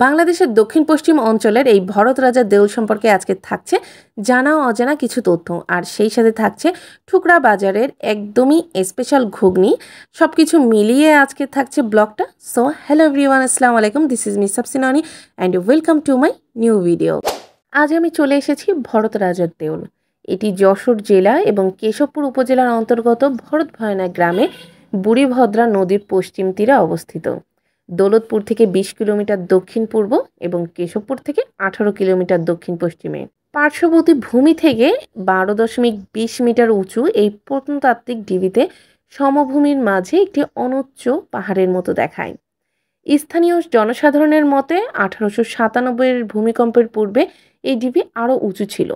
বাংলাদেশের দক্ষিণ পশ্চিম অঞ্চলের এই ভরত রাজার দেউল সম্পর্কে আজকে থাকছে জানা অজানা কিছু তথ্য, আর সেই সাথে থাকছে ঠুকরা বাজারের একদমই স্পেশাল ঘুগনি। সবকিছু মিলিয়ে আজকে থাকছে ব্লগটা। সো হ্যালো এভরিওয়ান, আসসালামু আলাইকুম, দিস ইজ মিস সাবসিনানি and welcome to my new video. আজ আমি চলে এসেছি ভরত রাজার দেউল। এটি যশোর জেলা এবং কেশবপুর উপজেলার অন্তর্গত ভরত ভয়না গ্রামে বুড়িভদ্রা নদীর পশ্চিম তীরে অবস্থিত। দৌলতপুর থেকে 20 কিলোমিটার দক্ষিণ পূর্ব এবং কেশবপুর থেকে 18 কিলোমিটার দক্ষিণ পশ্চিমে। পার্শ্ববর্তী ভূমি থেকে 12.20 মিটার উঁচু এই প্রত্নতাত্ত্বিক ঢিবিতে সমভূমির মাঝে একটি অনুচ্চ পাহাড়ের মতো দেখায়। স্থানীয় জনসাধারণের মতে 1897-এর ভূমিকম্পের পূর্বে এই ঢিবি আরও উঁচু ছিল।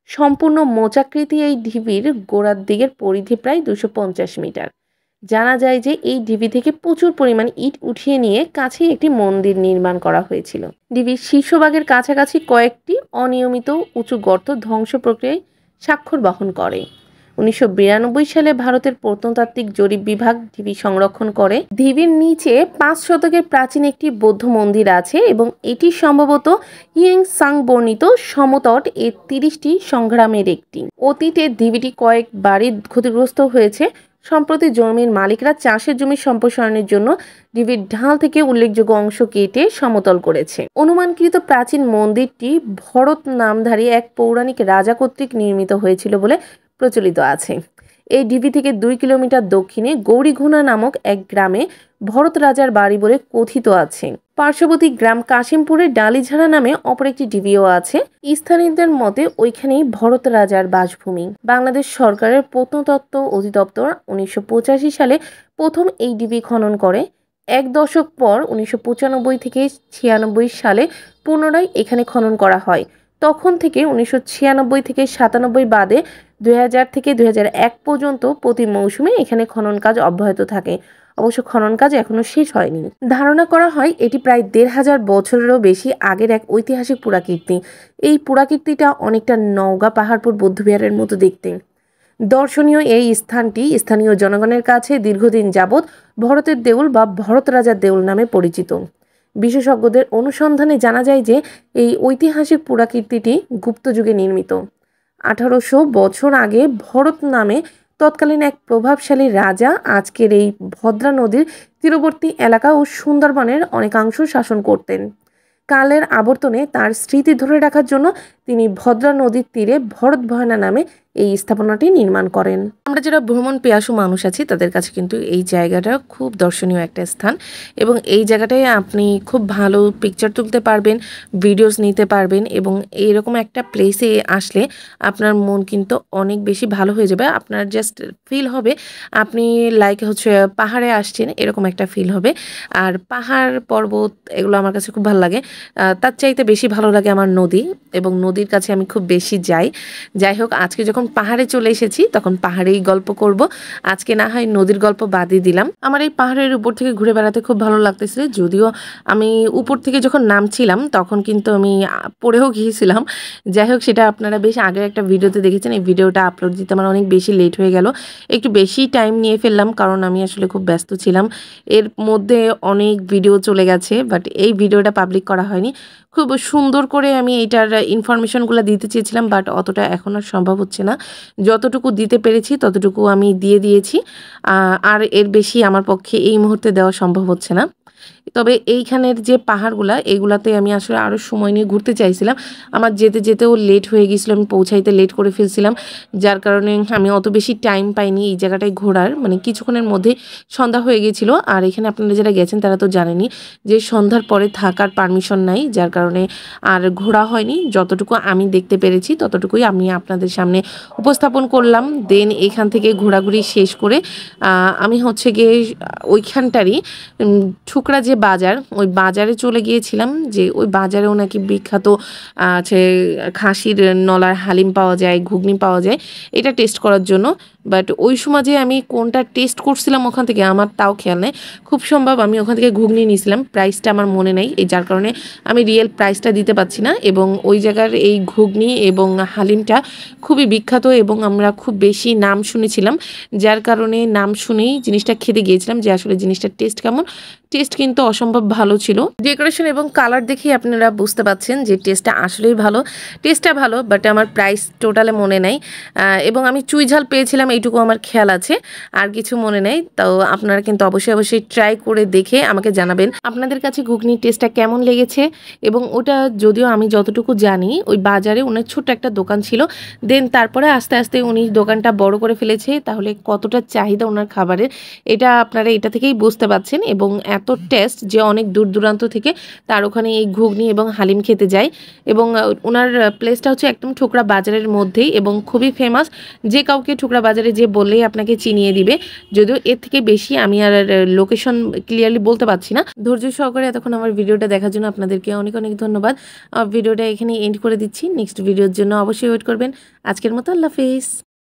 সম্পূর্ণ মোচাকৃতি এই ঢিবির গোড়ার দিকের পরিধি প্রায় 250 মিটার। জানা যায় যে এই ঢিবি থেকে প্রচুর পরিমাণ ইট উঠিয়ে নিয়ে কাছেই একটি মন্দির নির্মাণ করা হয়েছিল। ঢিবির শীর্ষভাগের কাছাকাছি কয়েকটি অনিয়মিত উঁচু গর্ত ধ্বংস প্রক্রিয়ায় স্বাক্ষর বহন করে। 1992 সালে ভারতের প্রত্নতাত্ত্বিক জরিপ বিভাগ ঢিবি সংরক্ষণ করে। ঢিবির নিচে 5 শতকের প্রাচীন একটি বৌদ্ধ মন্দির আছে এবং এটি সম্ভবত হিয়েং সাং বর্ণিত সমতট এর 30টি সংগ্রামের একটি। অতীতে ঢিবিটি কয়েকবারই ক্ষতিগ্রস্ত হয়েছে। সম্প্রতি জমির মালিকরা চাষের জমি সম্প্রসারণের জন্য ঢিবির ঢাল থেকে উল্লেখযোগ্য অংশ কেটে সমতল করেছে। অনুমানকৃত প্রাচীন মন্দিরটি ভরত নামধারী এক পৌরাণিক রাজা কর্তৃক নির্মিত হয়েছিল বলে প্রচলিত আছে। এই ঢিবি থেকে 2 কিলোমিটার দক্ষিণে গৌরীঘুনা নামক এক গ্রামে ভরত রাজার বাড়ি বলে কথিত আছে। পার্শ্ববর্তী গ্রাম কাশিমপুরে ডালিঝাড়া নামে অপর একটি ঢিবিও আছে। স্থানীয়দের মতে ওইখানেই ভরত রাজার বাসভূমি। বাংলাদেশ সরকারের প্রত্নতত্ত্ব অধিদপ্তর 1985 সালে প্রথম এই ঢিবি খনন করে। এক দশক পর 1995 থেকে 96 সালে পুনরায় এখানে খনন করা হয়। তখন থেকে 1996 থেকে 97 বাদে 2000 থেকে 2001 পর্যন্ত প্রতি মৌসুমে এখানে খনন কাজ অব্যাহত থাকে। অবশ্য খনন কাজ এখনো শেষ হয়নি। ধারণা করা হয় এটি প্রায় 1500 বছরেরও বেশি আগের এক ঐতিহাসিক পুরাকীর্তি। এই পুরাকীর্তিটা অনেকটা নওগাঁ পাহাড়পুর বৌদ্ধবিহারের মতো দেখতে। দর্শনীয় এই স্থানটি স্থানীয় জনগণের কাছে দীর্ঘদিন যাবৎ ভরতের দেউল বা ভরত রাজার দেউল নামে পরিচিত। বিশেষজ্ঞদের অনুসন্ধানে জানা যায় যে এই ঐতিহাসিক পুরাকীর্তিটি গুপ্ত যুগে নির্মিত। 1800 বছর আগে ভরত নামে তৎকালীন এক প্রভাবশালী রাজা আজকের এই ভদ্রা নদীর তীরবর্তী এলাকা ও সুন্দরবনের অনেকাংশ শাসন করতেন। কালের আবর্তনে তার স্মৃতি ধরে রাখার জন্য তিনি ভদ্রা নদীর তীরে ভরত ভয়না নামে এই স্থাপনাটি নির্মাণ করেন। আমরা যারা ভ্রমণ পেয়াসু মানুষ আছি তাদের কাছে কিন্তু এই জায়গাটা খুব দর্শনীয় একটা স্থান এবং এই জায়গাটায় আপনি খুব ভালো পিকচার তুলতে পারবেন, ভিডিওস নিতে পারবেন এবং এইরকম একটা প্লেসে আসলে আপনার মন কিন্তু অনেক বেশি ভালো হয়ে যাবে। আপনার জাস্ট ফিল হবে আপনি লাইক পাহাড়ে আসছেন, এরকম একটা ফিল হবে। আর পাহাড় পর্বত এগুলো আমার কাছে খুব ভালো লাগে। তার চাইতে বেশি ভালো লাগে আমার নদী, এবং নদীর কাছে আমি খুব বেশি যাই। যাই হোক, আজকে যখন পাহাড়ে চলে এসেছি তখন পাহাড়েই গল্প করব। আজকে না হয় নদীর গল্প বাদই দিলাম। আমার এই পাহাড়ের উপর থেকে ঘুরে বেড়াতে খুব ভালো লাগতেছিল, যদিও আমি উপর থেকে যখন নামছিলাম তখন কিন্তু আমি পড়েও গিয়েছিলাম। যাই হোক, সেটা আপনারা বেশ আগের একটা ভিডিওতে দেখেছেন। এই ভিডিওটা আপলোড দিতে আমার অনেক বেশি লেট হয়ে গেল, একটু বেশি টাইম নিয়ে ফেললাম কারণ আমি আসলে খুব ব্যস্ত ছিলাম। এর মধ্যে অনেক ভিডিও চলে গেছে, বাট এই ভিডিওটা পাবলিক করা হয়নি। খুব সুন্দর করে আমি এইটার ইনফরমেশনগুলো দিতে চেয়েছিলাম, বাট অতটা এখন আর সম্ভব হচ্ছে না। যতটুকু দিতে পেরেছি ততটুকু আমি দিয়ে দিয়েছি, আর এর বেশি আমার পক্ষে এই মুহূর্তে দেওয়া সম্ভব হচ্ছে না। তবে এইখানের যে পাহাড়গুলা এগুলাতে আমি আসলে আরও সময় নিয়ে ঘুরতে চাইছিলাম। আমার যেতে যেতেও লেট হয়ে গিয়েছিলো, আমি পৌঁছাইতে লেট করে ফেলছিলাম, যার কারণে আমি অত বেশি টাইম পাইনি এই জায়গাটায় ঘোরার। মানে কিছুক্ষণের মধ্যে সন্ধ্যা হয়ে গিয়েছিলো। আর এখানে আপনারা যারা গেছেন তারা তো জানেনই যে সন্ধ্যার পরে থাকার পারমিশন নাই, যার কারণে আর ঘোরা হয়নি। যতটুকু আমি দেখতে পেরেছি ততটুকুই আমি আপনাদের সামনে উপস্থাপন করলাম। দেন এখান থেকে ঘোরাঘুরি শেষ করে আমি গিয়ে ওইখানটারই ঠুকরা যে বাজার, ওই বাজারে চলে গিয়েছিলাম। যে ওই বাজারেও নাকি বিখ্যাত আছে খাসির নলার হালিম পাওয়া যায়, ঘুগনি পাওয়া যায়, এটা টেস্ট করার জন্য। বাট ওই সময় যে আমি কোনটা টেস্ট করছিলাম ওখান থেকে আমার তাও খেয়াল নেই। খুব সম্ভব আমি ওখান থেকে ঘুগনি নিয়েছিলাম, প্রাইসটা আমার মনে নেই, এই যার কারণে আমি রিয়েল প্রাইসটা দিতে পারছি না। এবং ওই জায়গার এই ঘুগনি এবং হালিমটা খুবই বিখ্যাত এবং আমরা খুব বেশি নাম শুনেছিলাম, যার কারণে নাম শুনেই জিনিসটা খেতে গিয়েছিলাম যে আসলে জিনিসটার টেস্ট কেমন। টেস্ট কিন্তু অসম্ভব ভালো ছিল, ডেকোরেশন এবং কালার দেখেই আপনারা বুঝতে পাচ্ছেন যে টেস্টটা আসলেই ভালো। টেস্টটা ভালো, বাট আমার প্রাইস টোটালে মনে নেই। এবং আমি চুই ঝাল পেয়েছিলাম এইটুকু আমার খেয়াল আছে, আর কিছু মনে নেই। তো আপনারা কিন্তু অবশ্যই ট্রাই করে দেখে আমাকে জানাবেন আপনাদের কাছে ঘুগনির টেস্টটা কেমন লেগেছে। এবং ওটা যদিও আমি যতটুকু জানি ওই বাজারে ওনার ছোট্ট একটা দোকান ছিল, দেন তারপরে আস্তে আস্তে উনি দোকানটা বড় করে ফেলেছে। তাহলে কতটা চাহিদা ওনার খাবারের এটা আপনারা এটা থেকেই বুঝতে পারছেন। এবং এত টেস্ট যে অনেক দূর দূরান্ত থেকে তার ওখানে এই ঘুগনি এবং হালিম খেতে যায়। এবং ওনার প্লেসটা হচ্ছে একদম ঠুকরা বাজারের মধ্যেই এবং খুবই ফেমাস। যে কাউকে ঠুকরা বাজারে যে বললেই আপনাকে চিনিয়ে দিবে। যদিও এর থেকে বেশি আমি আর লোকেশন ক্লিয়ারলি বলতে পারছি না। ধৈর্য সহকারে এতক্ষণ আমার ভিডিওটা দেখার জন্য আপনাদেরকে অনেক অনেক ধন্যবাদ। ভিডিওটা এখানে এন্ড করে দিচ্ছি, নেক্সট ভিডিওর জন্য অবশ্যই ওয়েট করবেন। আজকের মতো আল্লাহ হাফেজ।